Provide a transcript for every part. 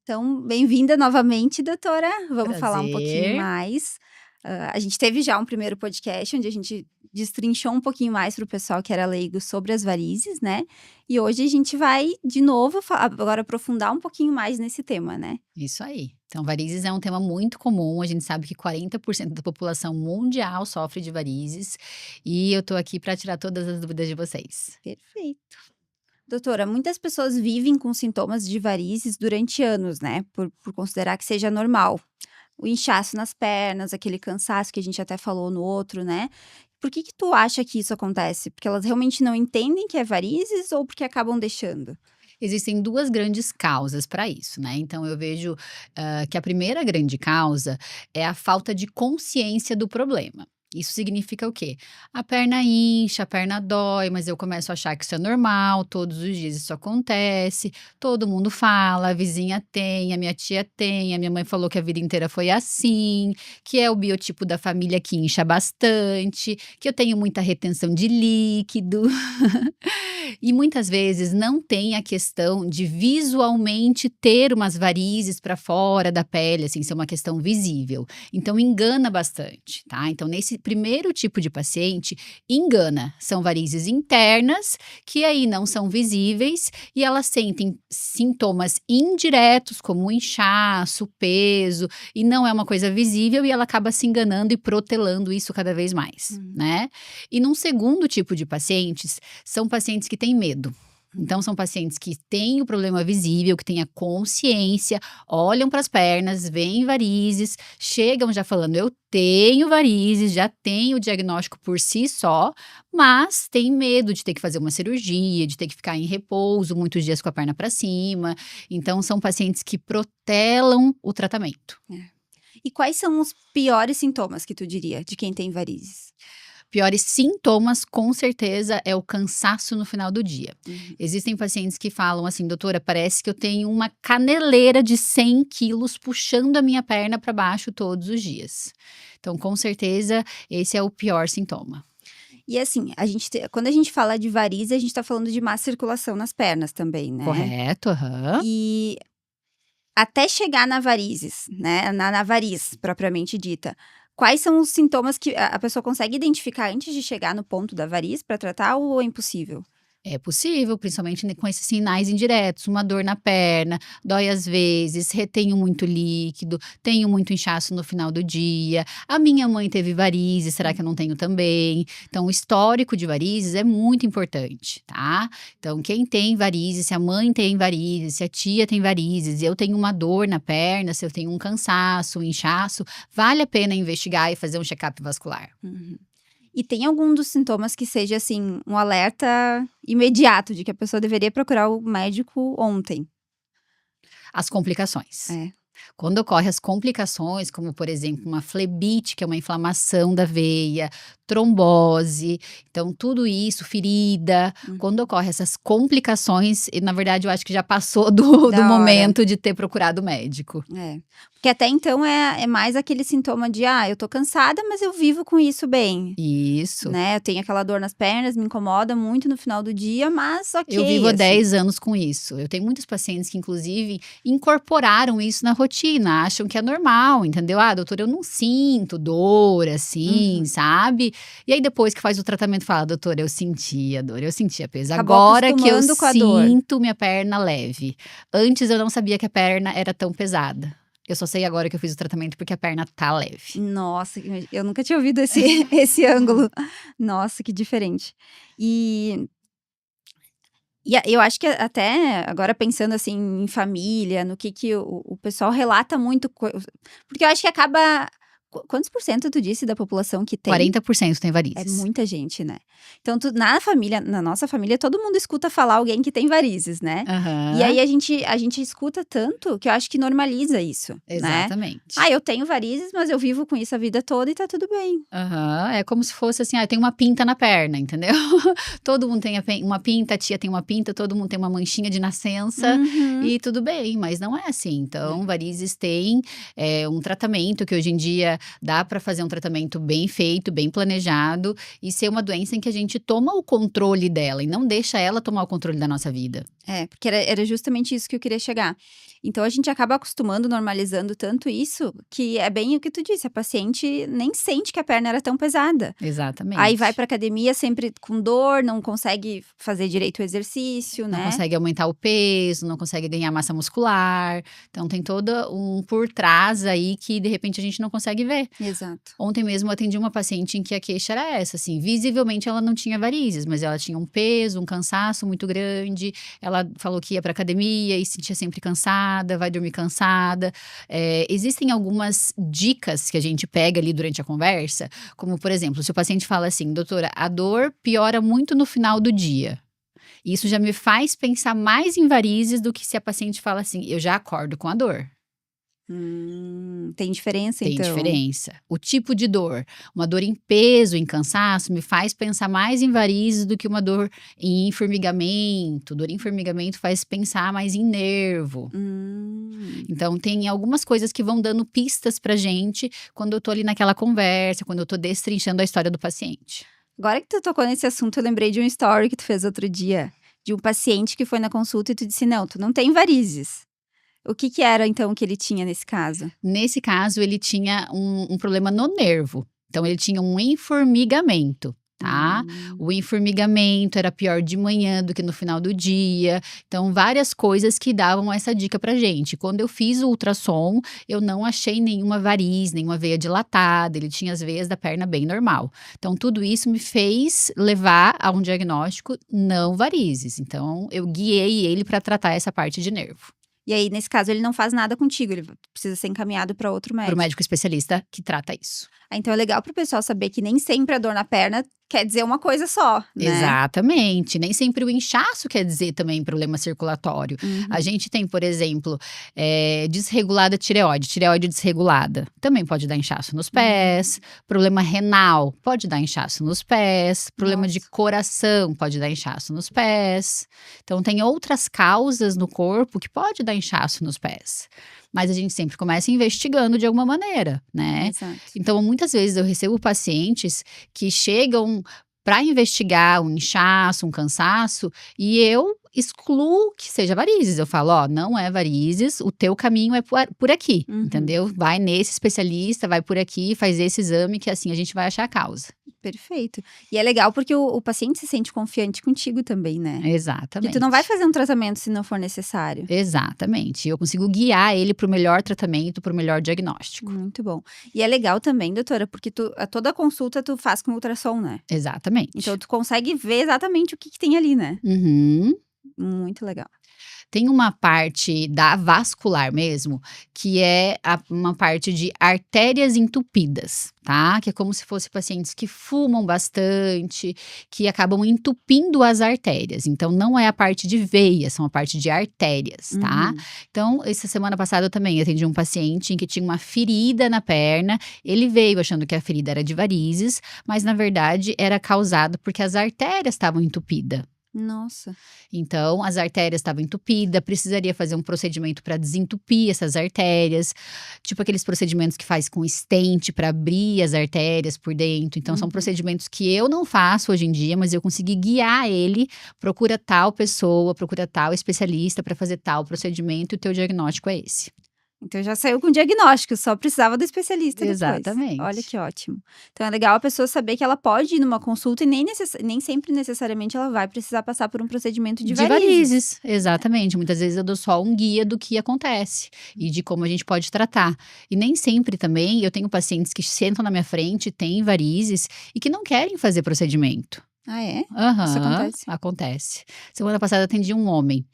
Então, bem-vinda novamente, doutora. Vamos falar um pouquinho Prazer. mais. A gente teve já um primeiro podcast onde a gente destrinchou um pouquinho mais para o pessoal que era leigo sobre as varizes, né? E hoje a gente vai de novo agora aprofundar um pouquinho mais nesse tema, né? Isso aí. Então, varizes é um tema muito comum. A gente sabe que 40% da população mundial sofre de varizes. E eu tô aqui para tirar todas as dúvidas de vocês. Perfeito. Doutora, muitas pessoas vivem com sintomas de varizes durante anos, né? Por considerar que seja normal. O inchaço nas pernas, aquele cansaço que a gente até falou no outro, né? Por que tu acha que isso acontece? Porque elas realmente não entendem que é varizes ou porque acabam deixando? Existem duas grandes causas para isso, né? Então, eu vejo que a primeira grande causa é a falta de consciência do problema. Isso significa o quê? A perna incha, a perna dói, mas eu começo a achar que isso é normal, todos os dias isso acontece, todo mundo fala, a vizinha tem, a minha tia tem, a minha mãe falou que a vida inteira foi assim, que é o biotipo da família que incha bastante, que eu tenho muita retenção de líquido. E muitas vezes não tem a questão de visualmente ter umas varizes para fora da pele, assim, ser uma questão visível. Então engana bastante, tá? Então nesse primeiro tipo de paciente, engana. São varizes internas que aí não são visíveis e elas sentem sintomas indiretos como inchaço, peso e não é uma coisa visível e ela acaba se enganando e protelando isso cada vez mais, Hum, né? E num segundo tipo de pacientes, são pacientes que têm medo. Então, uhum. são pacientes que têm o problema visível, que têm a consciência, olham para as pernas, veem varizes, chegam já falando: eu tenho varizes, já tenho o diagnóstico por si só, mas tem medo de ter que fazer uma cirurgia, de ter que ficar em repouso muitos dias com a perna para cima. Então, são pacientes que protelam o tratamento. É. E quais são os piores sintomas que tu diria de quem tem varizes? Piores sintomas, com certeza, é o cansaço no final do dia. Uhum. Existem pacientes que falam assim: doutora, parece que eu tenho uma caneleira de 100 quilos puxando a minha perna para baixo todos os dias. Então, com certeza, esse é o pior sintoma. E assim, quando a gente fala de varizes, a gente tá falando de má circulação nas pernas também, né? Correto? Aham. E até chegar na varizes, né, na variz propriamente dita, quais são os sintomas que a pessoa consegue identificar antes de chegar no ponto da variz para tratar ou é impossível? É possível, principalmente com esses sinais indiretos, uma dor na perna, dói às vezes, retenho muito líquido, tenho muito inchaço no final do dia. A minha mãe teve varizes, será que eu não tenho também? Então, o histórico de varizes é muito importante, tá? Então, quem tem varizes, se a mãe tem varizes, se a tia tem varizes, eu tenho uma dor na perna, se eu tenho um cansaço, um inchaço, vale a pena investigar e fazer um check-up vascular. Uhum. E tem algum dos sintomas que seja, assim, um alerta imediato de que a pessoa deveria procurar o médico ontem? As complicações. É. Quando ocorrem as complicações, como por exemplo uma flebite, que é uma inflamação da veia, trombose, então tudo isso, ferida, quando Uhum. ocorrem essas complicações, e na verdade eu acho que já passou do Da hora. momento de ter procurado o médico. É. Porque até então é mais aquele sintoma de: "Ah, eu tô cansada, mas eu vivo com isso bem", Isso. né. Eu tenho aquela dor nas pernas, me incomoda muito no final do dia, mas Eu vivo ok, há assim. 10 anos com isso. Eu tenho muitos pacientes que, inclusive, incorporaram isso na rotina, acham que é normal, entendeu? Ah, doutora, eu não sinto dor assim, Uhum. sabe? E aí, depois que faz o tratamento, fala, doutora, eu sentia dor, eu sentia peso. Acabou Agora que eu acostumando com a dor. sinto minha perna leve. Antes eu não sabia que a perna era tão pesada. Eu só sei agora que eu fiz o tratamento porque a perna tá leve. Nossa, eu nunca tinha ouvido esse esse ângulo. Nossa, que diferente. E eu acho que até agora pensando, assim, em família, no que o pessoal relata muito porque eu acho que acaba quantos por cento tu disse da população que tem? 40% tem É varizes. muita gente, né. Então na nossa família, todo mundo escuta falar alguém que tem varizes, né. E aí Aham, a gente escuta tanto que eu acho que normaliza isso, né. exatamente. "Ah, eu tenho varizes, mas eu vivo com isso a vida toda e tá tudo bem". Aham, é como se fosse assim: "Ah, eu tenho uma pinta na perna", entendeu. Todo mundo tem uma pinta, a tia tem uma pinta, todo mundo tem uma manchinha de nascença Uhum. e tudo bem, mas não é assim. Então, É. varizes tem, um tratamento que hoje em dia dá para fazer um tratamento bem feito, bem planejado e ser uma doença em que a gente toma o controle dela e não deixa ela tomar o controle da nossa vida. É, porque era justamente isso que eu queria chegar. Então a gente acaba acostumando, normalizando tanto isso, que é bem o que tu disse, a paciente nem sente que a perna era tão pesada. Aí vai Exatamente. pra academia sempre com dor, não consegue fazer direito o exercício, Não né. consegue aumentar o peso, não consegue ganhar massa muscular. Então tem todo um por trás aí que de repente a gente não consegue ver. Exato. Ontem mesmo eu atendi uma paciente em que a queixa era essa, assim, visivelmente ela não tinha varizes, mas ela tinha um peso, um cansaço muito grande. Ela falou que ia para academia e se sentia sempre cansada, vai dormir cansada. Existem algumas dicas que a gente pega ali durante a conversa, como por exemplo, se o paciente fala assim, doutora, a dor piora muito no final do dia. Isso já me faz pensar mais em varizes do que se a paciente fala assim, eu já acordo com a dor. Tem diferença Tem então. diferença. O tipo de dor, uma dor em peso, em cansaço, me faz pensar mais em varizes do que uma dor em formigamento. Dor em formigamento faz pensar mais em nervo. Hum. Então, tem algumas coisas que vão dando pistas pra gente quando eu tô ali naquela conversa, quando eu tô destrinchando a história do paciente. Agora que tu tocou nesse assunto, eu lembrei de um story que tu fez outro dia, de um paciente que foi na consulta e tu disse: "Não, tu não tem varizes". O que que era então que ele tinha nesse caso? Nesse caso, ele tinha um problema no nervo. Então, ele tinha um informigamento, tá? Hum. O informigamento era pior de manhã do que no final do dia. Então, várias coisas que davam essa dica pra gente. Quando eu fiz o ultrassom, eu não achei nenhuma variz, nenhuma veia dilatada. Ele tinha as veias da perna bem normal. Então, tudo isso me fez levar a um diagnóstico não varizes. Então, eu guiei ele para tratar essa parte de nervo. E aí, nesse caso, ele não faz nada contigo, ele precisa ser encaminhado para outro Para o médico. médico especialista que trata isso. Ah, então é legal para o pessoal saber que nem sempre a dor na perna quer dizer uma coisa só, né. Exatamente, nem sempre o inchaço quer dizer também problema circulatório. A Uhum. gente tem, por exemplo, desregulada tireoide, tireoide desregulada, também pode dar inchaço nos pés, Hum. problema renal pode dar inchaço nos pés, problema de Nossa. coração pode dar inchaço nos pés. Então tem outras causas no corpo que pode dar inchaço nos pés. Mas a gente sempre começa investigando de alguma maneira, né? Exato. Então, muitas vezes eu recebo pacientes que chegam para investigar um inchaço, um cansaço, e eu excluo que seja varizes. Eu falo, ó, não é varizes, o teu caminho é por aqui, Uhum. entendeu? Vai nesse especialista, vai por aqui, faz esse exame, que assim a gente vai achar a causa. Perfeito. E é legal porque o paciente se sente confiante contigo também, né. Que tu não vai Exatamente. fazer um tratamento se não for necessário. Exatamente. Eu consigo guiar ele para o melhor tratamento, para o melhor diagnóstico. Muito bom. E é legal também, doutora, porque toda consulta tu faz com ultrassom, né. Então Exatamente. tu consegue ver exatamente o que que tem ali, né. Uhum. Muito legal. Tem uma parte da vascular mesmo, que é uma parte de artérias entupidas, tá? Que é como se fosse pacientes que fumam bastante, que acabam entupindo as artérias. Então, não é a parte de veias, são a parte de artérias, tá? Uhum. Então, essa semana passada eu também atendi um paciente em que tinha uma ferida na perna. Ele veio achando que a ferida era de varizes, mas na verdade era causado porque as artérias estavam entupidas. Nossa. Então, as artérias estavam entupidas, precisaria fazer um procedimento para desentupir essas artérias, tipo aqueles procedimentos que faz com stent para abrir as artérias por dentro. Então, são Uhum. procedimentos que eu não faço hoje em dia, mas eu consegui guiar ele, procura tal pessoa, procura tal especialista para fazer tal procedimento e o teu diagnóstico é esse. Então já saiu com diagnóstico, só precisava do especialista depois. Olha Exatamente. que ótimo. Então é legal a pessoa saber que ela pode ir numa consulta e nem sempre necessariamente ela vai precisar passar por um procedimento de De varizes. varizes, exatamente. Muitas vezes eu dou só um guia do que acontece e de como a gente pode tratar. E nem sempre também eu tenho pacientes que sentam na minha frente, têm varizes e que não querem fazer procedimento. Ah, é? Isso Aham, acontece? acontece. Semana passada atendi um homem.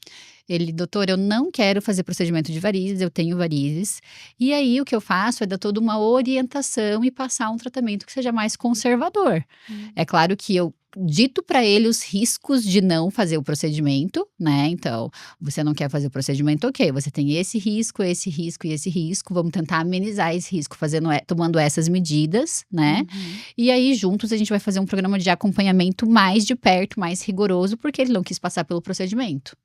Ele, doutor, eu não quero fazer procedimento de varizes, eu tenho varizes. E aí o que eu faço é dar toda uma orientação e passar um tratamento que seja mais conservador. Hum. É claro que eu dito para ele os riscos de não fazer o procedimento, né? Então, você não quer fazer o procedimento, ok, você tem esse risco e esse risco, vamos tentar amenizar esse risco tomando essas medidas, né? Uhum. E aí, juntos, a gente vai fazer um programa de acompanhamento mais de perto, mais rigoroso, porque ele não quis passar pelo procedimento.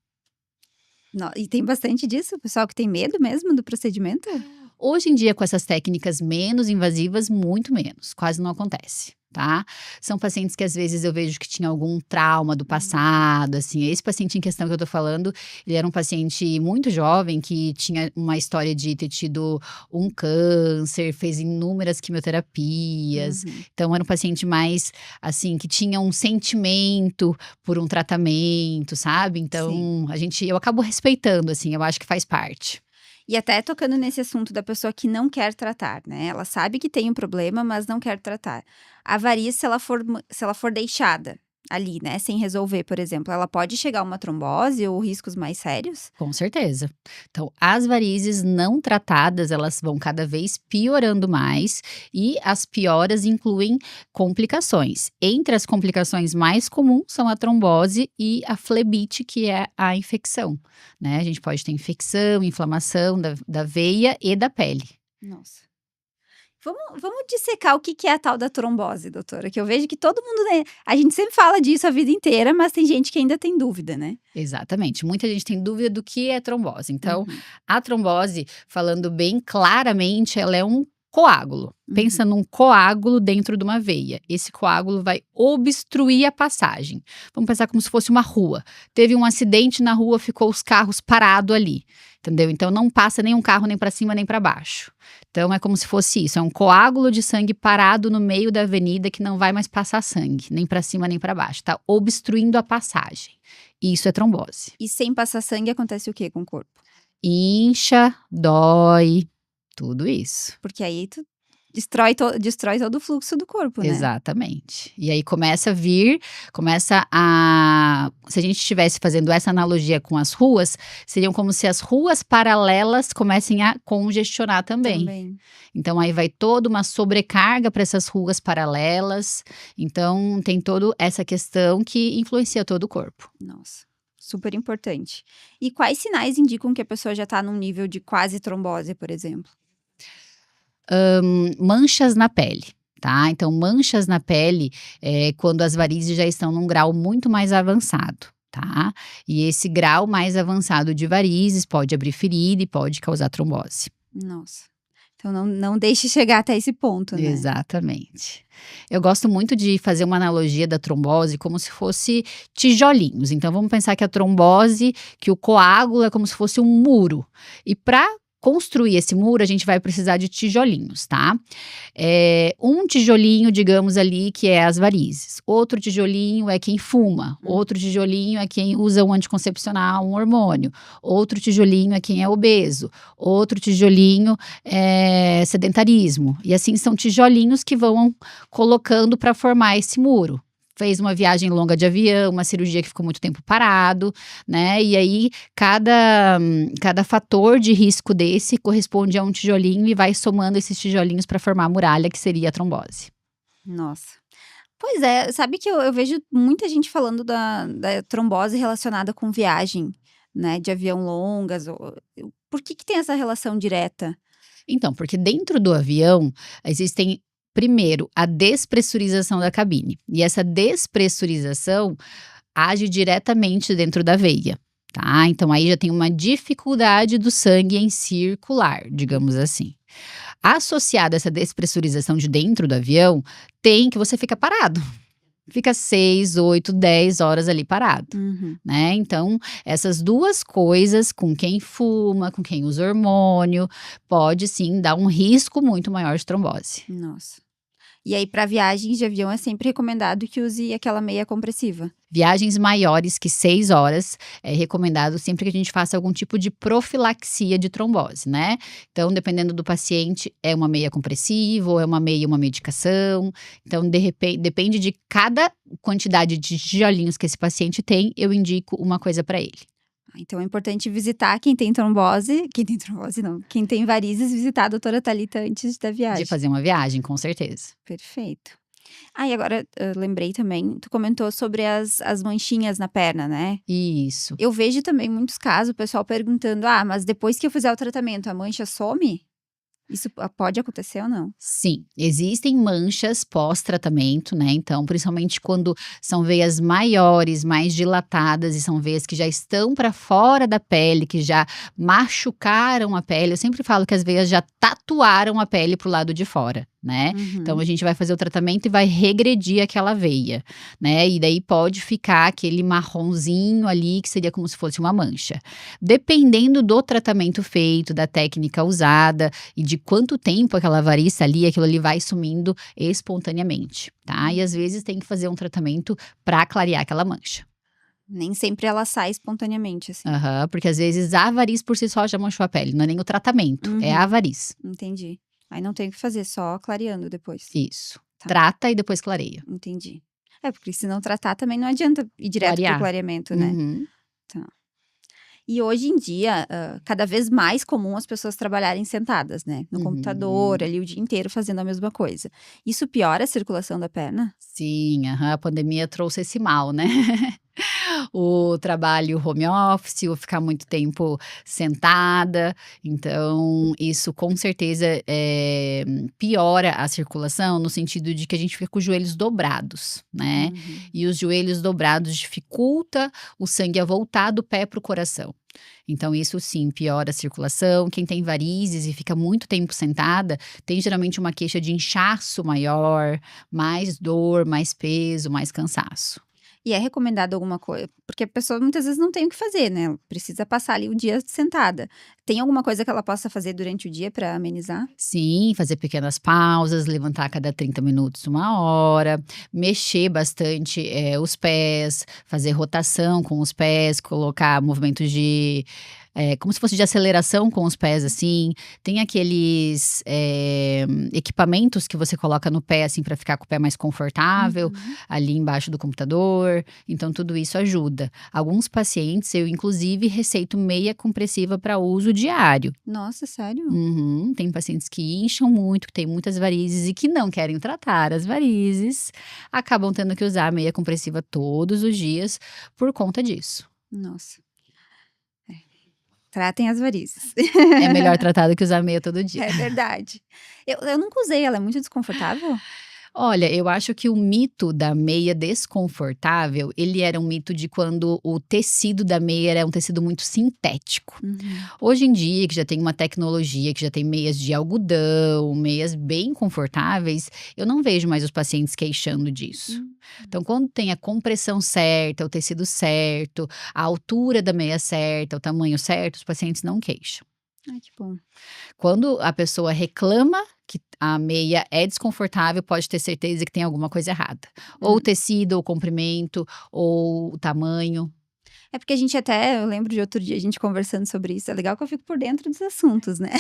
E tem bastante disso? O pessoal que tem medo mesmo do procedimento? Hoje em dia, com essas técnicas menos invasivas, muito menos, quase não acontece. tá? São pacientes que às vezes eu vejo que tinha algum trauma do Hum. passado, assim. Esse paciente em questão que eu tô falando, ele era um paciente muito jovem que tinha uma história de ter tido um câncer, fez inúmeras quimioterapias. Uhum. Então era um paciente mais, assim, que tinha um sentimento por um tratamento, sabe? Sim. Então eu acabo respeitando, assim, eu acho que faz parte. E até tocando nesse assunto da pessoa que não quer tratar, né, ela sabe que tem um problema, mas não quer tratar. A varíola, se ela for deixada ali, né, sem resolver, por exemplo, ela pode chegar a uma trombose ou riscos mais sérios? Com certeza. Então, as varizes não tratadas, elas vão cada vez piorando mais e as pioras incluem complicações. Entre as complicações mais comuns são a trombose e a flebite, que é a infecção, né? A gente pode ter infecção, inflamação da veia e da pele. Nossa. Vamos dissecar o que que é a tal da trombose, doutora, que eu vejo que todo mundo, né, a gente sempre fala disso a vida inteira, mas tem gente que ainda tem dúvida, né. Exatamente. Muita gente tem dúvida do que é trombose. Então, Uhum, a trombose, falando bem claramente, ela é um coágulo. uhum. Pensa num coágulo dentro de uma veia. Esse coágulo vai obstruir a passagem. Vamos pensar como se fosse uma rua. Teve um acidente na rua, ficou os carros parados ali, entendeu? Então não passa nenhum carro nem para cima nem para baixo. Então é como se fosse isso, é um coágulo de sangue parado no meio da avenida que não vai mais passar sangue, nem para cima nem para baixo, tá obstruindo a passagem. Isso é trombose. E sem passar sangue acontece o quê com o corpo? Incha, dói, tudo isso. Porque aí tu destrói todo o fluxo do corpo, né. Exatamente. E aí começa a se a gente estivesse fazendo essa analogia com as ruas, seriam como se as ruas paralelas comecem a congestionar também. Também. Então aí vai toda uma sobrecarga para essas ruas paralelas, então tem toda essa questão que influencia todo o corpo. Nossa, super importante. E quais sinais indicam que a pessoa já tá num nível de quase trombose, por exemplo? Manchas na pele, tá? Então, manchas na pele é quando as varizes já estão num grau muito mais avançado, tá? E esse grau mais avançado de varizes pode abrir ferida e pode causar trombose. Nossa. Então não deixe chegar até esse ponto, né. Exatamente. Eu gosto muito de fazer uma analogia da trombose como se fosse tijolinhos. Então, vamos pensar que a trombose, que o coágulo é como se fosse um muro. E para construir esse muro, a gente vai precisar de tijolinhos, tá? Um tijolinho, digamos ali, que é as varizes. Outro tijolinho é quem fuma. Outro tijolinho é quem usa um anticoncepcional, um hormônio. Outro tijolinho é quem é obeso. Outro tijolinho é sedentarismo. E assim são tijolinhos que vão colocando para formar esse muro. Fez uma viagem longa de avião, uma cirurgia que ficou muito tempo parado, né? E aí, cada fator de risco desse corresponde a um tijolinho e vai somando esses tijolinhos para formar a muralha, que seria a trombose. Nossa. Pois é, sabe que eu vejo muita gente falando da trombose relacionada com viagem, né, de avião longas por que que tem essa relação direta? Então, porque dentro do avião existem, primeiro, a despressurização da cabine. E essa despressurização age diretamente dentro da veia, tá? Então aí já tem uma dificuldade do sangue em circular, digamos assim. Associada a essa despressurização de dentro do avião, tem que você fica parado. Fica 6, 8, 10 horas ali parado, Uhum. né? Então, essas duas coisas, com quem fuma, com quem usa hormônio, pode sim dar um risco muito maior de trombose. Nossa. E aí para viagens de avião é sempre recomendado que use aquela meia compressiva? Viagens maiores que 6 horas, é recomendado sempre que a gente faça algum tipo de profilaxia de trombose, né. Então, dependendo do paciente, é uma meia compressiva ou é uma meia e uma medicação. Então, depende de cada quantidade de tijolinhos que esse paciente tem, eu indico uma coisa para ele. Então é importante visitar quem tem trombose não, quem tem varizes, visitar a doutora Thalita antes da De viagem. fazer uma viagem, com certeza. Perfeito. Ah, e agora, lembrei também, tu comentou sobre as manchinhas na perna, né. Isso. Eu vejo também muitos casos, o pessoal perguntando: "Ah, mas depois que eu fizer o tratamento, a mancha some?" Isso pode acontecer ou não? Sim, existem manchas pós-tratamento, né, então, principalmente quando são veias maiores, mais dilatadas e são veias que já estão para fora da pele, que já machucaram a pele. Eu sempre falo que as veias já tatuaram a pele para o lado de fora, né? Então, Uhum. a gente vai fazer o tratamento e vai regredir aquela veia, né? E daí pode ficar aquele marronzinho ali, que seria como se fosse uma mancha. Dependendo do tratamento feito, da técnica usada e de quanto tempo aquela variz ali, aquilo ali vai sumindo espontaneamente, tá? E às vezes tem que fazer um tratamento para clarear aquela mancha. Nem sempre ela sai espontaneamente, assim. Aham, porque às vezes a variz por si só já manchou a pele, não é nem o tratamento, é a Uhum, variz. entendi. Aí não tem o que fazer, só clareando depois. Isso. Tá. Trata e depois clareia. Entendi. É, porque se não tratar também não adianta ir direto para o Clarear. clareamento, né. Uhum. Tá. E hoje em dia, cada vez mais comum as pessoas trabalharem sentadas, né, no computador, Uhum. ali, o dia inteiro fazendo a mesma coisa. Isso piora a circulação da perna? Sim, aham, a pandemia trouxe esse mal, né. O trabalho home office, o ficar muito tempo sentada, então isso com certeza, piora a circulação no sentido de que a gente fica com os joelhos dobrados, né, Uhum. e os joelhos dobrados dificulta o sangue a voltar do pé para o coração. Então isso sim piora a circulação, quem tem varizes e fica muito tempo sentada, tem geralmente uma queixa de inchaço maior, mais dor, mais peso, mais cansaço. E é recomendado alguma coisa porque a pessoa muitas vezes não tem o que fazer, né, precisa passar ali o dia sentada. Tem alguma coisa que ela possa fazer durante o dia para amenizar? Sim, fazer pequenas pausas, levantar a cada 30 minutos, 1 hora, mexer bastante, os pés, fazer rotação com os pés, colocar movimentos de como se fosse de aceleração com os pés, assim. Tem aqueles, equipamentos que você coloca no pé, assim, para ficar com o pé mais confortável, Uhum. ali embaixo do computador, então tudo isso ajuda. Alguns pacientes eu inclusive receito meia compressiva para uso diário. Nossa, sério? Uhum. Tem pacientes que incham muito, que têm muitas varizes e que não querem tratar as varizes, acabam tendo que usar a meia compressiva todos os dias por conta disso. Nossa. É. Tratem as varizes. É melhor tratar do que usar meia todo dia. É verdade. Eu nunca usei, ela é muito desconfortável? Olha, eu acho que o mito da meia desconfortável, ele era um mito de quando o tecido da meia era um tecido muito sintético. Uhum. Hoje em dia, que já tem uma tecnologia, que já tem meias de algodão, meias bem confortáveis, eu não vejo mais os pacientes queixando disso. Hum. Então, quando tem a compressão certa, o tecido certo, a altura da meia certa, o tamanho certo, os pacientes não queixam. Ai, que bom. Quando a pessoa reclama que a meia é desconfortável, pode ter certeza que tem alguma coisa errada. Ou o Hum. tecido, ou o comprimento, ou o tamanho. É porque a gente até eu lembro de outro dia a gente conversando sobre isso, é legal que eu fico por dentro dos assuntos, né.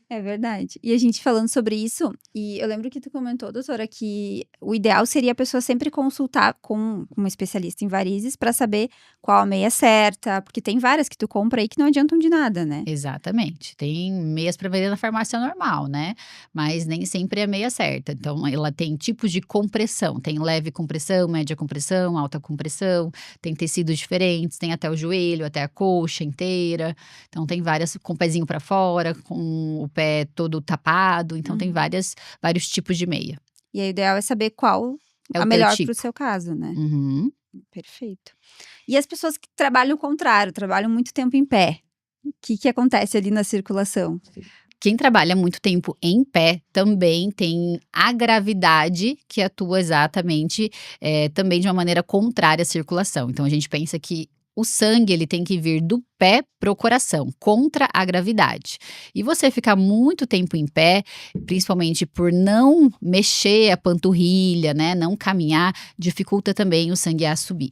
É verdade. E a gente falando sobre isso, e eu lembro que tu comentou, doutora, que o ideal seria a pessoa sempre consultar com uma especialista em varizes para saber qual a meia certa, porque tem várias que tu compra aí que não adiantam de nada, né. Exatamente. Tem meias para vender na farmácia normal, né, mas nem sempre é a meia certa. Então ela tem tipos de compressão, tem leve compressão, média compressão, alta compressão, tem tecidos diferentes, tem até o joelho, até a coxa inteira. Então tem várias com o pezinho para fora, com o pé todo tapado, então tem Uhum. vários tipos de meia. E aí o ideal é saber qual É a o teu melhor para o tipo. seu caso, né. Uhum. Perfeito. E as pessoas que trabalham o contrário, trabalham muito tempo em pé, o que que acontece ali na circulação? Quem trabalha muito tempo em pé também tem a gravidade que atua exatamente, também de uma maneira contrária à circulação. Então a gente pensa que o sangue ele tem que vir do pé para o coração, contra a gravidade. E você ficar muito tempo em pé, principalmente por não mexer a panturrilha, né, não caminhar, dificulta também o sangue a subir.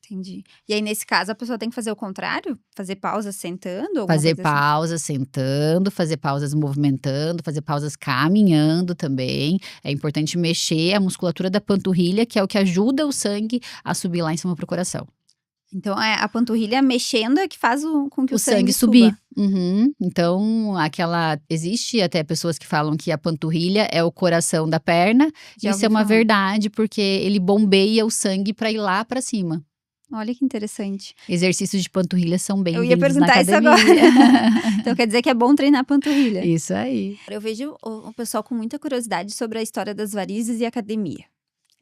Entendi. E aí nesse caso a pessoa tem que fazer o contrário? Fazer pausa sentando, alguma Fazer coisa assim? pausas sentando, fazer pausas movimentando, fazer pausas caminhando também. É importante mexer a musculatura da panturrilha, que é o que ajuda o sangue a subir lá em cima para o coração. Então é a panturrilha mexendo é que faz com que o O sangue sangue subir. suba. Uhum. Então, existe até pessoas que falam que a panturrilha é o coração da perna. Já Isso é ouvi uma falar. verdade, porque ele bombeia o sangue para ir lá para cima. Olha que interessante. Exercícios de panturrilha são Eu ia bem-vindos na perguntar isso agora. academia. Então quer dizer que é bom treinar a panturrilha. Isso aí. Eu vejo o pessoal com muita curiosidade sobre a história das varizes e academia.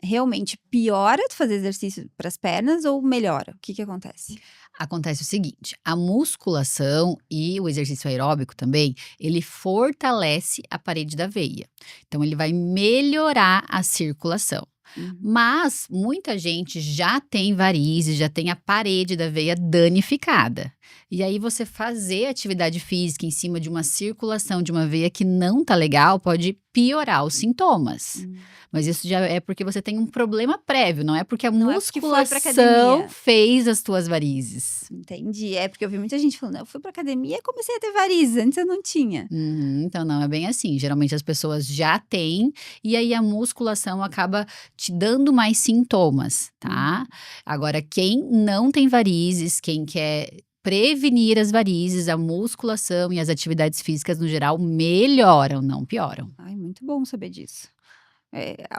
realmente piora tu fazer exercício para as pernas ou melhora? O que que acontece? Acontece o seguinte, a musculação e o exercício aeróbico também, ele fortalece a parede da veia. Então ele vai melhorar a circulação. Uhum. Mas muita gente já tem varizes, já tem a parede da veia danificada. E aí você fazer atividade física em cima de uma circulação de uma veia que não tá legal pode piorar os sintomas. Hum. Mas isso já é porque você tem um problema prévio, não é porque a Não é porque foi pra musculação academia. fez as tuas varizes. Entendi. É porque eu vi muita gente falando: "Eu fui pra academia e comecei a ter varizes, antes eu não tinha". Uhum, então não é bem assim. Geralmente as pessoas já têm, e aí a musculação acaba te dando mais sintomas, tá? Agora, quem não tem varizes, quem quer prevenir as varizes, a musculação e as atividades físicas no geral melhoram, não pioram. Ai, muito bom saber disso.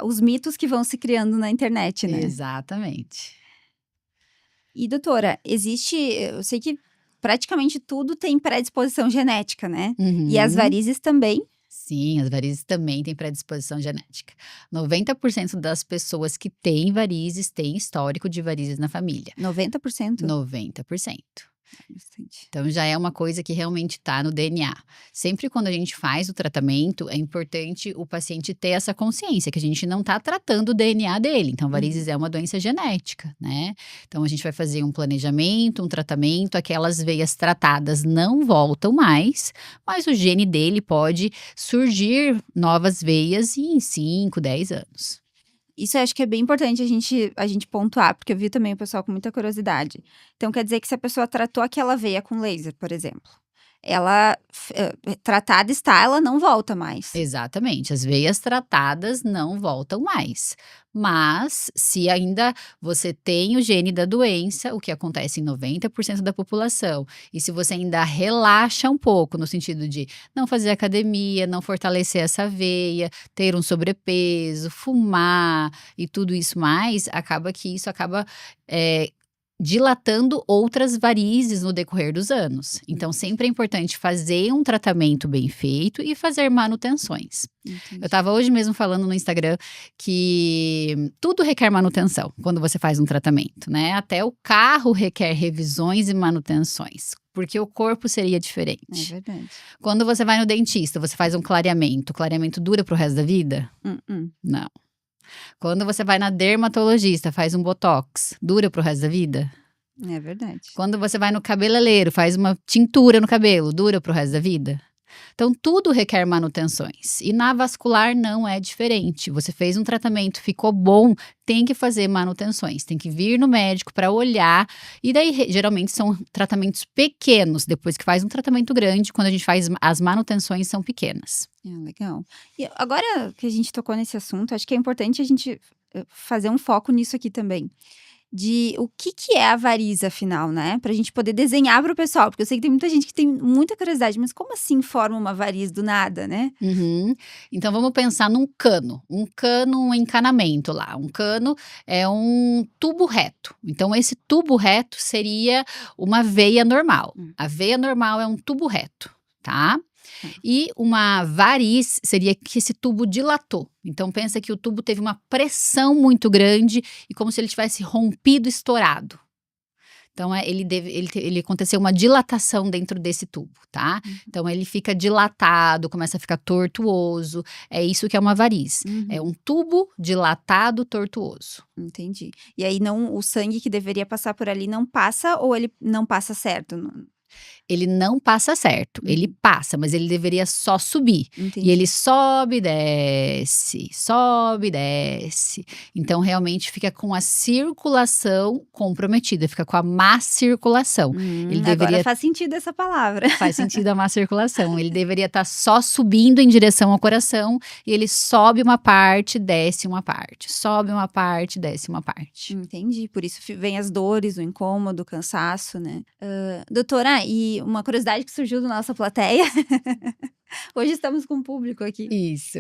Os mitos que vão se criando na internet, né. Exatamente. E doutora, eu sei que praticamente tudo tem predisposição genética, né. E as Uhum. varizes também? Sim, as varizes também têm predisposição genética. 90% das pessoas que têm varizes têm histórico de varizes na família. 90%? 90%. Bastante. Então já é uma coisa que realmente está no DNA. Sempre quando a gente faz o tratamento, é importante o paciente ter essa consciência que a gente não está tratando o DNA dele. Então, Uhum. varizes é uma doença genética, né? Então a gente vai fazer um planejamento, um tratamento, aquelas veias tratadas não voltam mais, mas o gene dele pode surgir novas veias em 5, 10 anos. Isso eu acho que é bem importante a gente pontuar, porque eu vi também o pessoal com muita curiosidade. Então quer dizer que se a pessoa tratou aquela veia com laser, por exemplo, ela tratada está, ela não volta mais. Exatamente, as veias tratadas não voltam mais. Mas, se ainda você tem o gene da doença, o que acontece em 90% da população, e se você ainda relaxa um pouco, no sentido de não fazer academia, não fortalecer essa veia, ter um sobrepeso, fumar e tudo isso mais, acaba que isso acaba eh, dilatando outras varizes no decorrer dos anos. Então, sempre é importante fazer um tratamento bem feito e fazer manutenções. Eu Entendi. estava hoje mesmo falando no Instagram que tudo requer manutenção quando você faz um tratamento, né? Até o carro requer revisões e manutenções. Porque o corpo seria É diferente. verdade. Quando você vai no dentista, você faz um clareamento. O clareamento dura pro resto da vida? Mm. Não. Quando você vai na dermatologista, faz um botox, dura pro resto da vida? É verdade. Quando você vai no cabeleireiro, faz uma tintura no cabelo, dura pro resto da vida? Então, tudo requer manutenções. E na vascular não é diferente. Você fez um tratamento, ficou bom, tem que fazer manutenções. Tem que vir no médico para olhar. E daí, geralmente, são tratamentos pequenos. Depois que faz um tratamento grande, quando a gente faz as manutenções, são pequenas. Legal. E agora que a gente tocou nesse assunto, acho que é importante a gente fazer um foco nisso aqui também. De o que é a variz, afinal, né? Pra gente poder desenhar para o pessoal, porque eu sei que tem muita gente que tem muita curiosidade, mas como assim forma uma variz do nada, né? Uhum. Então vamos pensar num cano, um encanamento lá. Um cano é um tubo reto. Então esse tubo reto seria uma veia normal. Hum. A veia normal é um tubo reto, tá? Tá. E uma variz seria que esse tubo dilatou. Então pensa que o tubo teve uma pressão muito grande e como se ele tivesse rompido, estourado. Então, ele aconteceu uma dilatação dentro desse tubo, tá? Então, ele fica dilatado, começa a ficar tortuoso. É isso que é uma variz. É um tubo dilatado, tortuoso. Entendi. E aí não, o sangue que deveria passar por ali não passa ou ele não passa certo? Ele não passa certo, ele passa, mas ele deveria só subir. E Entendi. ele sobe, desce, sobe, desce. Então, realmente fica com a circulação comprometida, fica com a má circulação. Ele Agora deveria faz sentido essa palavra. Faz sentido a má circulação. Ele deveria estar só subindo em direção ao coração e ele sobe uma parte, desce uma parte. Sobe uma parte, desce uma parte. Entendi. Por isso vem as dores, o incômodo, o cansaço, né? Doutora, e uma curiosidade que surgiu da nossa plateia Hoje estamos com o público aqui. Isso.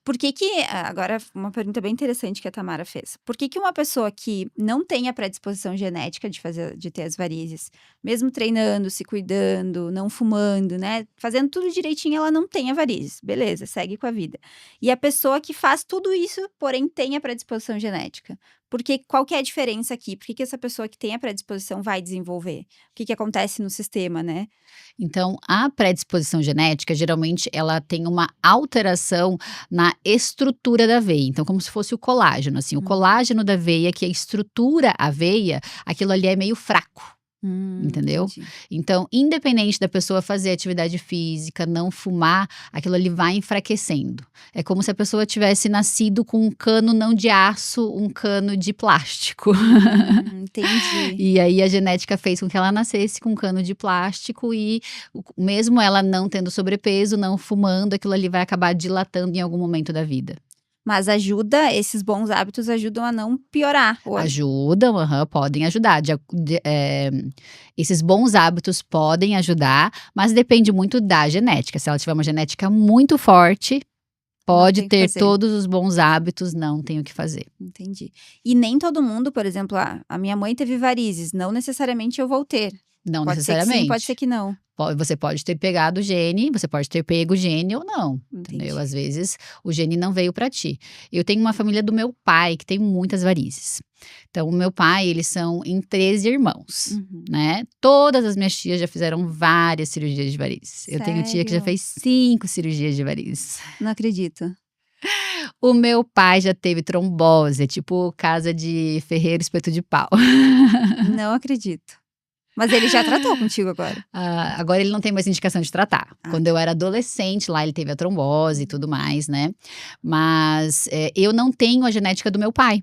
Por que agora uma pergunta bem interessante que a Tamara fez. Por que uma pessoa que não tem a predisposição genética de ter as varizes, mesmo treinando, se cuidando, não fumando, né, fazendo tudo direitinho, ela não tem a varizes? Beleza, segue com a vida. E a pessoa que faz tudo isso, porém tem a predisposição genética. Qual que é a diferença aqui? Por que essa pessoa que tem a predisposição vai desenvolver? O que acontece no sistema, né? Então, a predisposição genética, geralmente, ela tem uma alteração na estrutura da veia. Então, como se fosse o colágeno, assim. O colágeno da veia, que estrutura a veia, aquilo ali é meio fraco. Entendeu? Entendi. Então, independente da pessoa fazer atividade física, não fumar, aquilo ali vai enfraquecendo. É como se a pessoa tivesse nascido com um cano não de aço, um cano de plástico. Entendi. E aí a genética fez com que ela nascesse com um cano de plástico e mesmo ela não tendo sobrepeso, não fumando, aquilo ali vai acabar dilatando em algum momento da vida. Mas esses bons hábitos ajudam a não piorar. Ajudam, podem ajudar. Esses bons hábitos podem ajudar, mas depende muito da genética. Se ela tiver uma genética muito forte, pode tem que ter fazer. todos os bons hábitos, não tem o que fazer. Entendi. E nem todo mundo, por exemplo, a minha mãe teve varizes, não necessariamente eu vou ter. Não Pode ser que necessariamente. sim, pode ser que não. Você pode ter pegado o gene, você pode ter pego o gene ou não, Entendi. entendeu? Às vezes o gene não veio pra ti. Eu tenho uma família do meu pai que tem muitas varizes. Então, o meu pai, eles são em 13 irmãos, né? Todas as minhas tias já fizeram várias cirurgias de varizes. Eu tenho tia que já Sério? fez 5 cirurgias de varizes. Não acredito. O meu pai já teve trombose, tipo casa de ferreiro, espeto de pau. Não acredito. Mas ele já tratou contigo agora? Agora ele não tem mais indicação de tratar. Quando eu era adolescente, lá ele teve a trombose e tudo mais, né? Mas eu não tenho a genética do meu pai.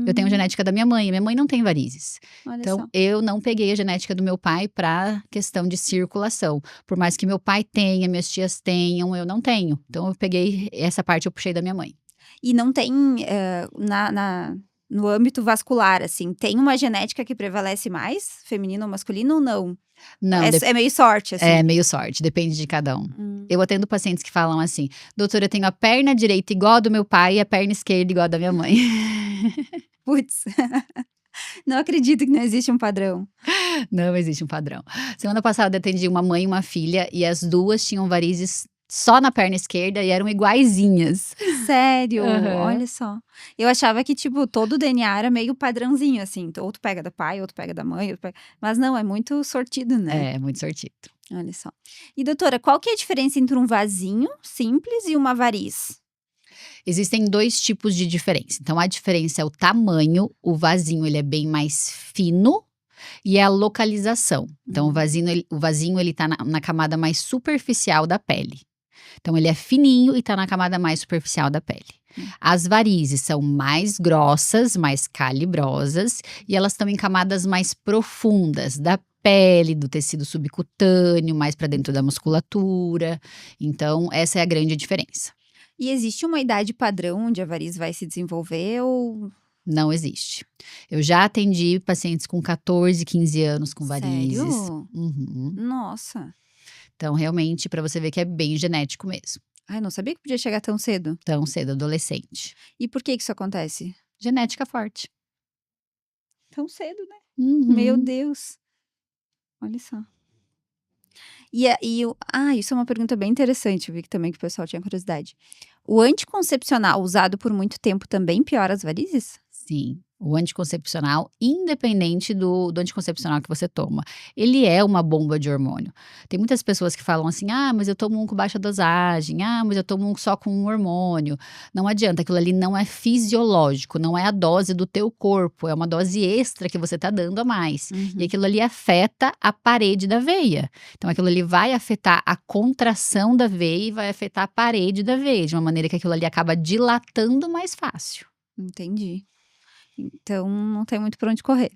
Eu tenho a genética da minha mãe. Minha mãe não tem varizes. Olha Então, só. eu não peguei a genética do meu pai para questão de circulação. Por mais que meu pai tenha, minhas tias tenham, eu não tenho. Então, eu peguei essa parte, eu puxei da minha mãe. E não tem no âmbito vascular, assim, tem uma genética que prevalece mais, feminino ou masculino ou não? Não, É meio sorte, assim. é meio sorte, depende de cada um. Eu atendo pacientes que falam assim: doutora, eu tenho a perna direita igual a do meu pai e a perna esquerda igual a da minha mãe. Putz, não acredito que não existe um padrão. Não existe um padrão. Semana passada eu atendi uma mãe e uma filha e as duas tinham varizes só na perna esquerda e eram iguaizinhas. Sério? Aham. Olha só. Eu achava que, tipo, todo o DNA era meio padrãozinho, assim. Ou tu pega da pai, ou tu pega da mãe, mas não, é muito sortido, né? É, muito sortido. Olha só. E doutora, qual que é a diferença entre um vasinho simples e uma variz? Existem 2 tipos de diferença. Então, a diferença é o tamanho. O vasinho, ele é bem mais fino. E é a localização. Então, o vasinho ele tá na camada mais superficial da pele. Então, ele é fininho e tá na camada mais superficial da pele. As varizes são mais grossas, mais calibrosas. E elas estão em camadas mais profundas da pele, do tecido subcutâneo, mais para dentro da musculatura. Então, essa é a grande diferença. E existe uma idade padrão onde a variz vai se desenvolver ou... Não existe. Eu já atendi pacientes com 14, 15 anos com varizes. Sério? Nossa. Então, realmente, para você ver que é bem genético mesmo. Ai, não sabia que podia chegar tão cedo. Tão cedo, adolescente. E por que isso acontece? Genética forte. Tão cedo, né? Uhum. Meu Deus. Olha só. Isso é uma pergunta bem interessante, eu vi que também que o pessoal tinha curiosidade. O anticoncepcional usado por muito tempo também piora as varizes? Sim. O anticoncepcional, independente do anticoncepcional que você toma, ele é uma bomba de hormônio. Tem muitas pessoas que falam assim: ah, mas eu tomo um com baixa dosagem, ah, mas eu tomo um só com um hormônio. Não adianta, aquilo ali não é fisiológico, não é a dose do teu corpo, é uma dose extra que você tá dando a mais. E aquilo ali afeta a parede da veia. Então, aquilo ali vai afetar a contração da veia e vai afetar a parede da veia, de uma maneira que aquilo ali acaba dilatando mais fácil. Entendi. Então não tem muito pra onde correr.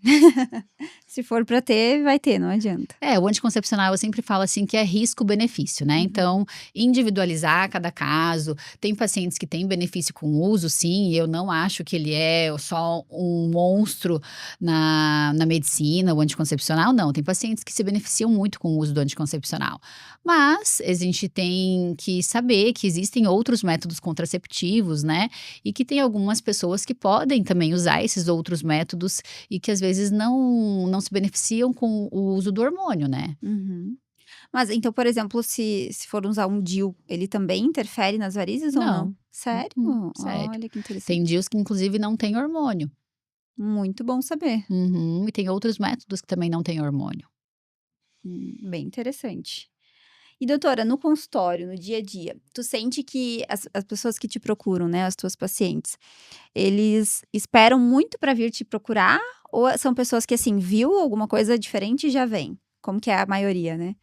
Se for pra ter, vai ter, não adianta. O anticoncepcional eu sempre falo assim que é risco-benefício, né, Uhum. então individualizar cada caso, tem pacientes que têm benefício com o uso sim, e eu não acho que ele é só um monstro na medicina, o anticoncepcional não, tem pacientes que se beneficiam muito com o uso do anticoncepcional. Mas a gente tem que saber que existem outros métodos contraceptivos, né, e que tem algumas pessoas que podem também usar esses outros métodos e que às vezes não se beneficiam com o uso do hormônio, né. Uhum. Mas então, por exemplo, se for usar um DIU, ele também interfere nas varizes ou não? Não. Sério? Sério. Olha que Tem interessante. DIUs que inclusive não têm hormônio. Muito bom saber. Uhum. E tem outros métodos que também não têm hormônio. Bem interessante. E doutora, no consultório, no dia a dia, tu sente que as pessoas que te procuram, né, as tuas pacientes, eles esperam muito para vir te procurar ou são pessoas que, assim, viu alguma coisa diferente e já vem? Como que é a maioria, né?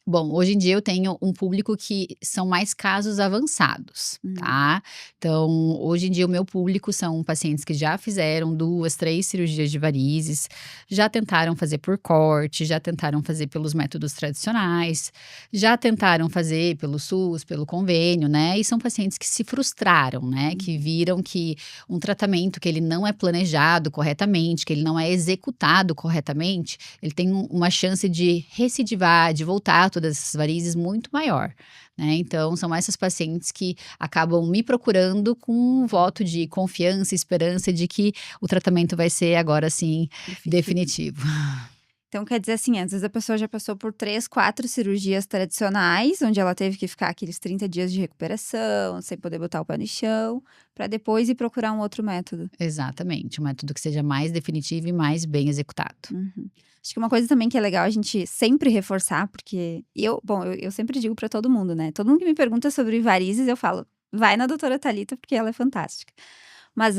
Bom, hoje em dia eu tenho um público que são mais casos avançados, Hum, tá. Então, hoje em dia o meu público são pacientes que já fizeram 2, 3 cirurgias de varizes, já tentaram fazer por corte, já tentaram fazer pelos métodos tradicionais, já tentaram fazer pelo SUS, pelo convênio, né, e são pacientes que se frustraram, né, que uhum, viram que um tratamento que ele não é planejado corretamente, que ele não é executado corretamente, ele tem uma chance de recidivar, de voltar todas essas varizes muito maior, né. Então são essas pacientes que acabam me procurando com um voto de confiança e esperança de que o tratamento vai ser agora sim definitivo. definitivo. Então quer dizer assim, às vezes a pessoa já passou por 3, 4 cirurgias tradicionais, onde ela teve que ficar aqueles 30 dias de recuperação, sem poder botar o pé no chão, para depois ir procurar um outro método. Exatamente, um método que seja mais definitivo e mais bem executado. Uhum. Acho que uma coisa também que é legal a gente sempre reforçar, porque eu sempre digo pra todo mundo, né, todo mundo que me pergunta sobre varizes eu falo: "Vai na doutora Thalita porque ela é fantástica". Mas,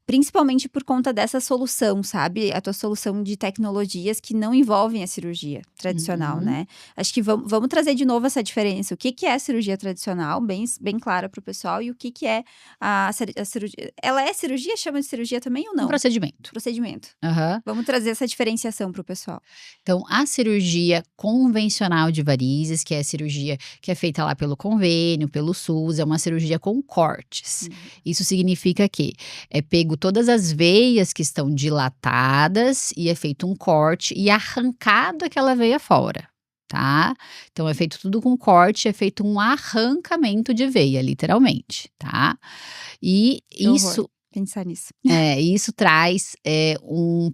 principalmente por conta dessa solução, sabe, a tua solução de tecnologias que não envolvem a cirurgia tradicional, Uhum. né. Acho que vamos trazer de novo essa diferença, o que que é a cirurgia tradicional, bem clara para o pessoal, e o que que é a cirurgia ela é cirurgia? Chama de cirurgia também ou Um não? procedimento. Procedimento. Aham. Vamos trazer essa diferenciação para o pessoal. Então, a cirurgia convencional de varizes, que é a cirurgia que é feita lá pelo convênio, pelo SUS, é uma cirurgia com cortes. Uhum. Isso significa que é pego todas as veias que estão dilatadas e é feito um corte e arrancado aquela veia fora, tá? Então, é feito tudo com corte, é feito um arrancamento de veia, literalmente, tá? E Que horror isso pensar nisso. isso traz, um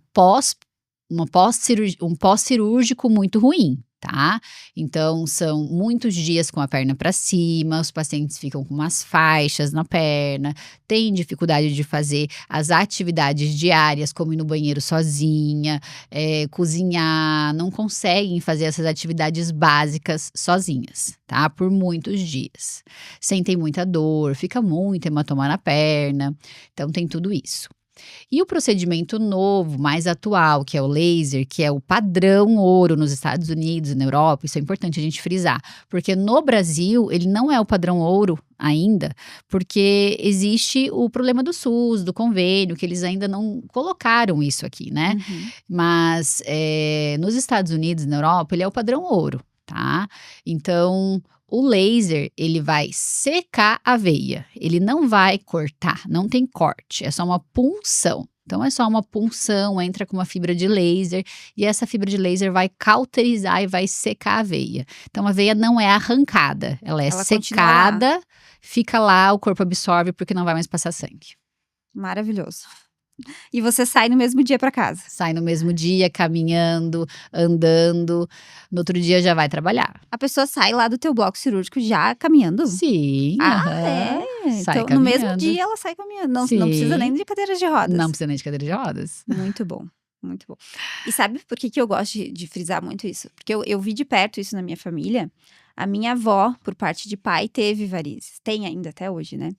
pós-cirúrgico muito ruim, tá. Então são muitos dias com a perna para cima, os pacientes ficam com umas faixas na perna, têm dificuldade de fazer as atividades diárias, como ir no banheiro sozinha, cozinhar, não conseguem fazer essas atividades básicas sozinhas, tá, por muitos dias. Sentem muita dor, fica muito hematoma na perna, então tem tudo isso. E o procedimento novo, mais atual, que é o laser, que é o padrão ouro nos Estados Unidos e na Europa, isso é importante a gente frisar, porque no Brasil ele não é o padrão ouro ainda, porque existe o problema do SUS, do convênio, que eles ainda não colocaram isso aqui, né. Uhum. Mas, nos Estados Unidos e na Europa ele é o padrão ouro, tá. Então o laser, ele vai secar a veia, ele não vai cortar, não tem corte, é só uma punção. Então é só uma punção, entra com uma fibra de laser e essa fibra de laser vai cauterizar e vai secar a veia. Então a veia não é arrancada, ela é Ela continua lá, secada, fica lá, o corpo absorve porque não vai mais passar sangue. maravilhoso. E você sai no mesmo dia para casa? Sai no mesmo dia, caminhando, andando, no outro dia já vai trabalhar. A pessoa sai lá do teu bloco cirúrgico já caminhando? Sim, Ah, é? aham, sai Então no mesmo caminhando. dia ela sai caminhando, não precisa nem Sim. de cadeira de Não rodas. precisa nem de cadeira de rodas. Muito bom, muito bom. E sabe por que que eu gosto de frisar muito isso? Porque eu vi de perto isso na minha família. A minha avó, por parte de pai, teve varizes. Tem ainda até hoje, né.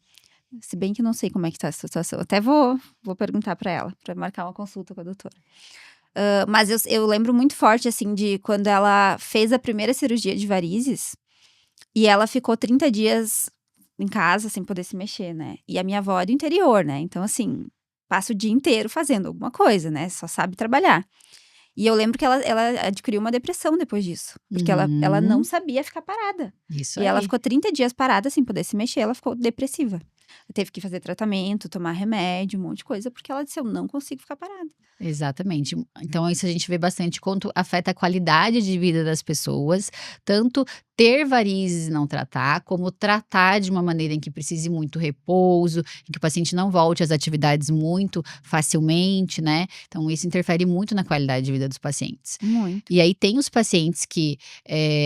Se bem que eu não sei como é que tá essa situação. Até vou perguntar pra ela, pra marcar uma consulta com a doutora. Mas eu lembro muito forte, assim, de quando ela fez a primeira cirurgia de varizes, e ela ficou 30 dias em casa sem poder se mexer, né. E a minha avó é do interior, né, então assim, passa o dia inteiro fazendo alguma coisa, né, só sabe trabalhar. E eu lembro que ela adquiriu uma depressão depois disso, porque ela não Uhum. sabia ficar parada. Isso E ela aí. ficou 30 dias parada sem poder se mexer, ela ficou depressiva. Teve que fazer tratamento, tomar remédio, um monte de coisa, porque ela disse: "Eu não consigo ficar parada". Exatamente. Então isso a gente vê bastante quanto afeta a qualidade de vida das pessoas, tanto ter varizes e não tratar, como tratar de uma maneira em que precise muito repouso, em que o paciente não volte às atividades muito facilmente, né. Então isso interfere muito na qualidade de vida dos pacientes. Muito. E aí tem os pacientes que,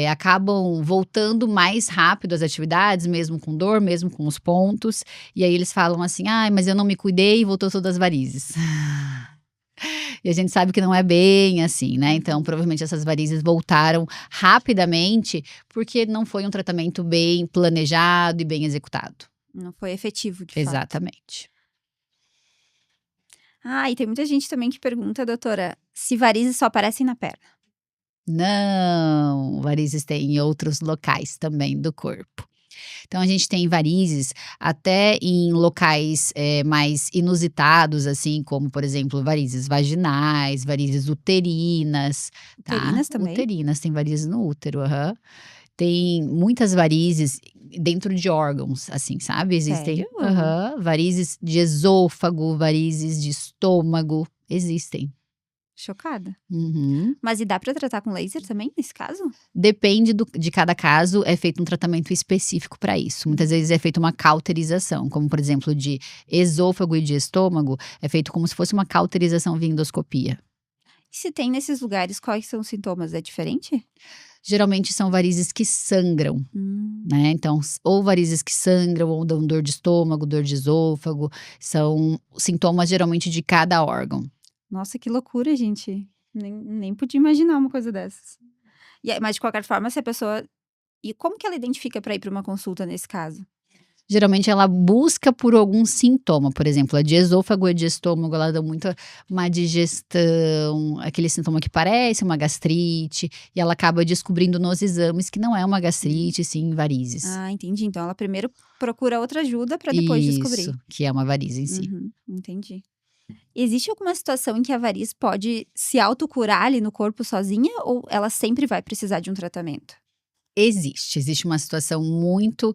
acabam voltando mais rápido às atividades, mesmo com dor, mesmo com os pontos, e aí eles falam assim: "Ai, mas eu não me cuidei e voltou todas as varizes". E a gente sabe que não é bem assim, né, então Uhum. provavelmente essas varizes voltaram rapidamente, porque não foi um tratamento bem planejado e bem executado. Não foi efetivo, de fato. Exatamente. Ah, e tem muita gente também que pergunta, doutora, se varizes só aparecem na perna. Não, varizes tem em outros locais também do corpo. Então a gente tem varizes até em locais, mais inusitados, assim, como por exemplo, varizes vaginais, varizes uterinas, tá. Uterinas também? Uterinas, tem varizes no útero, aham. Tem muitas varizes dentro de órgãos, assim, sabe, existem Sério? varizes de esôfago, varizes de estômago, existem. Chocada. Uhum. Mas e dá pra tratar com laser também, nesse caso? Depende de cada caso, é feito um tratamento específico para isso. Muitas vezes é feita uma cauterização, como por exemplo de esôfago e de estômago, é feito como se fosse uma cauterização via endoscopia. E se tem nesses lugares, quais são os sintomas? É diferente? Geralmente são varizes que sangram, Hum. né, então ou varizes que sangram ou dão dor de estômago, dor de esôfago, são sintomas geralmente de cada órgão. Nossa, que loucura, gente. Nem podia imaginar uma coisa dessas. Mas de qualquer forma, se a pessoa e como que ela identifica pra ir pra uma consulta nesse caso? Geralmente ela busca por algum sintoma, por exemplo, a de esôfago e de estômago, ela dá muito má digestão, aquele sintoma que parece uma gastrite, e ela acaba descobrindo nos exames que não é uma Hum. gastrite, sim varizes. Ah, entendi. Então ela primeiro procura outra ajuda pra depois Isso, descobrir. que é uma varize em si. Uhum, entendi. Existe alguma situação em que a variz pode se autocurar ali no corpo sozinha ou ela sempre vai precisar de um tratamento? Existe uma situação muito,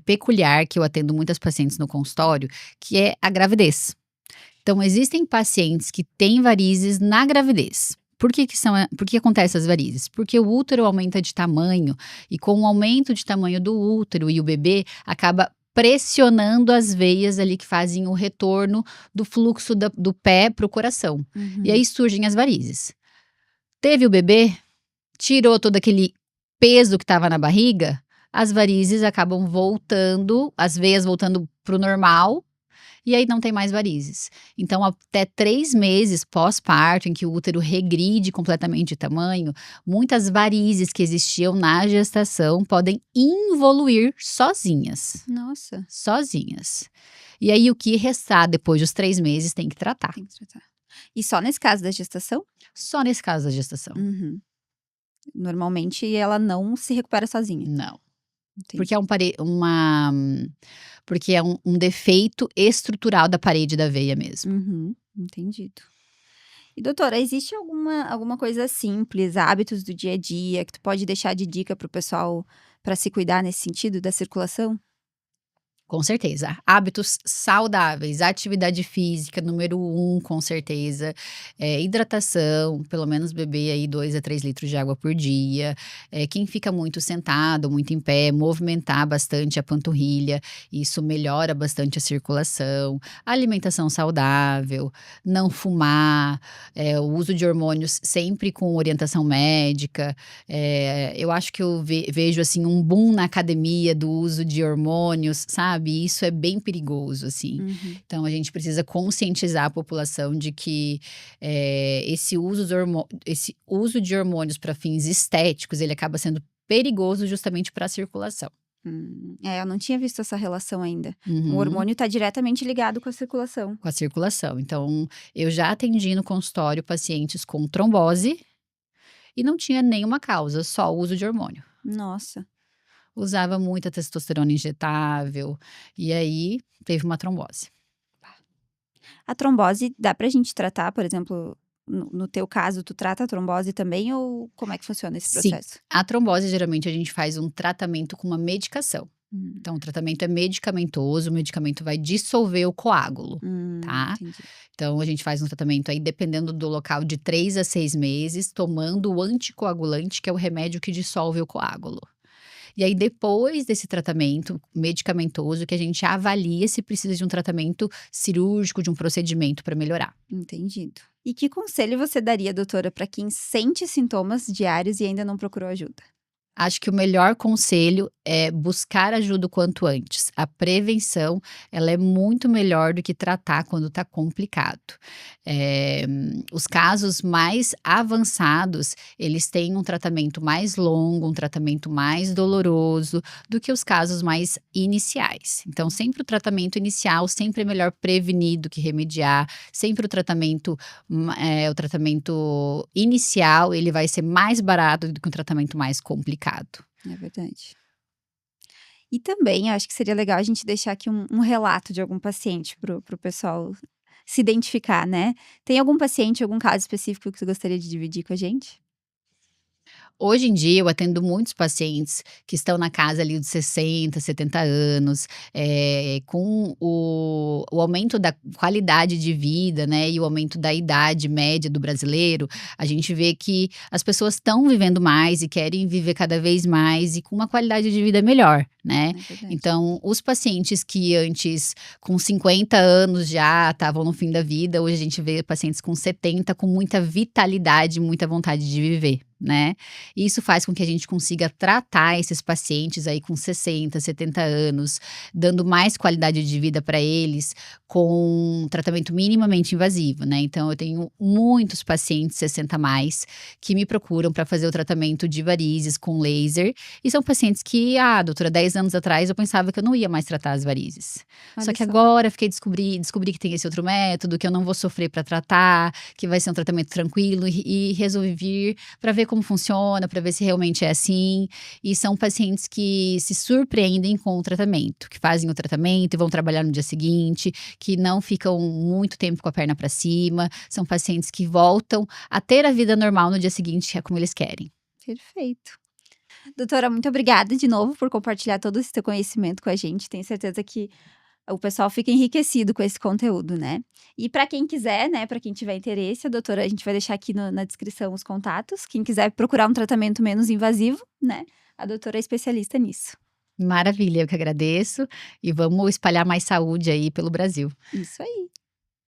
peculiar que eu atendo muitas pacientes no consultório, que é a gravidez. Então existem pacientes que têm varizes na gravidez. Por que acontecem as varizes? Porque o útero aumenta de tamanho e com o aumento de tamanho do útero e o bebê acaba pressionando as veias ali que fazem o retorno do fluxo do pé para o coração. E Uhum. aí surgem as varizes. Teve o bebê, tirou todo aquele peso que estava na barriga, as varizes acabam voltando, as veias voltando para o normal, e aí não tem mais varizes. Então, até 3 meses pós-parto, em que o útero regride completamente de tamanho, muitas varizes que existiam na gestação podem involuir sozinhas. Nossa, Sozinhas. E aí, o que restar depois dos 3 meses tem que tratar. tem que tratar. E só nesse caso da gestação? Só nesse caso da gestação. Uhum. Normalmente ela não se recupera sozinha. Não. Porque Entendi. é porque é um defeito estrutural da parede da veia mesmo. Uhum, entendido. E doutora, existe alguma coisa simples, hábitos do dia a dia que tu pode deixar de dica para o pessoal para se cuidar nesse sentido da circulação? Com certeza. Hábitos saudáveis, atividade física, número um, com certeza. Hidratação, pelo menos beber aí 2 a 3 litros de água por dia. Quem fica muito sentado, muito em pé, movimentar bastante a panturrilha, isso melhora bastante a circulação. Alimentação saudável, não fumar, o uso de hormônios sempre com orientação médica. Eu acho que eu vejo, assim, um boom na academia do uso de hormônios, sabe, e isso é bem perigoso, assim. Uhum. Então a gente precisa conscientizar a população de que, esse uso de hormônios para fins estéticos, ele acaba sendo perigoso justamente para a circulação. Eu não tinha visto essa relação ainda. O Uhum. hormônio está diretamente ligado com a circulação. Com a circulação. Então, eu já atendi no consultório pacientes com trombose e não tinha nenhuma causa, só o uso de hormônio. Nossa. Usava muita testosterona injetável, e aí teve uma trombose. A trombose dá pra gente tratar, por exemplo, no teu caso, tu trata a trombose também ou como é que funciona esse Sim, processo? a trombose geralmente a gente faz um tratamento com uma medicação. Hum, Então o tratamento é medicamentoso, o medicamento vai dissolver o coágulo, tá. entendi. Então a gente faz um tratamento aí, dependendo do local, de 3 a 6 meses, tomando o anticoagulante, que é o remédio que dissolve o coágulo. E aí depois desse tratamento medicamentoso que a gente avalia se precisa de um tratamento cirúrgico, de um procedimento para melhorar. Entendido. E que conselho você daria, doutora, para quem sente sintomas diários e ainda não procurou ajuda? Acho que o melhor conselho é buscar ajuda o quanto antes. A prevenção, ela é muito melhor do que tratar quando está complicado. Os casos mais avançados, eles têm um tratamento mais longo, um tratamento mais doloroso do que os casos mais iniciais. Então, sempre o tratamento inicial, sempre é melhor prevenir do que remediar. Sempre o tratamento inicial, ele vai ser mais barato do que um tratamento mais complicado. É verdade. E também acho que seria legal a gente deixar aqui um relato de algum paciente pro pessoal se identificar, né. Tem algum paciente, algum caso específico que você gostaria de dividir com a gente? Hoje em dia eu atendo muitos pacientes que estão na casa ali dos 60, 70 anos, com o aumento da qualidade de vida, né, e o aumento da idade média do brasileiro, a gente vê que as pessoas estão vivendo mais e querem viver cada vez mais e com uma qualidade de vida melhor, né. É verdade. Então, os pacientes que antes com 50 anos já estavam no fim da vida, hoje a gente vê pacientes com 70 com muita vitalidade, muita vontade de viver, né. E isso faz com que a gente consiga tratar esses pacientes aí com 60, 70 anos, dando mais qualidade de vida para eles, com um tratamento minimamente invasivo, né. Então eu tenho muitos pacientes 60 a mais, que me procuram para fazer o tratamento de varizes com laser, e são pacientes que: "Ah, doutora, 10 anos atrás eu pensava que eu não ia mais tratar as varizes. Só Olha que só. agora descobri que tem esse outro método, que eu não vou sofrer para tratar, que vai ser um tratamento tranquilo", e resolvi vir para ver como funciona, para ver se realmente é assim. E são pacientes que se surpreendem com o tratamento, que fazem o tratamento e vão trabalhar no dia seguinte, que não ficam muito tempo com a perna para cima. São pacientes que voltam a ter a vida normal no dia seguinte, é como eles querem. Perfeito. Doutora, muito obrigada de novo por compartilhar todo esse teu conhecimento com a gente. Tenho certeza que o pessoal fica enriquecido com esse conteúdo, né. E para quem quiser, né, para quem tiver interesse, a doutora a gente vai deixar aqui na descrição os contatos. Quem quiser procurar um tratamento menos invasivo, né, a doutora é especialista nisso. Maravilha, eu que agradeço e vamos espalhar mais saúde aí pelo Brasil. Isso aí.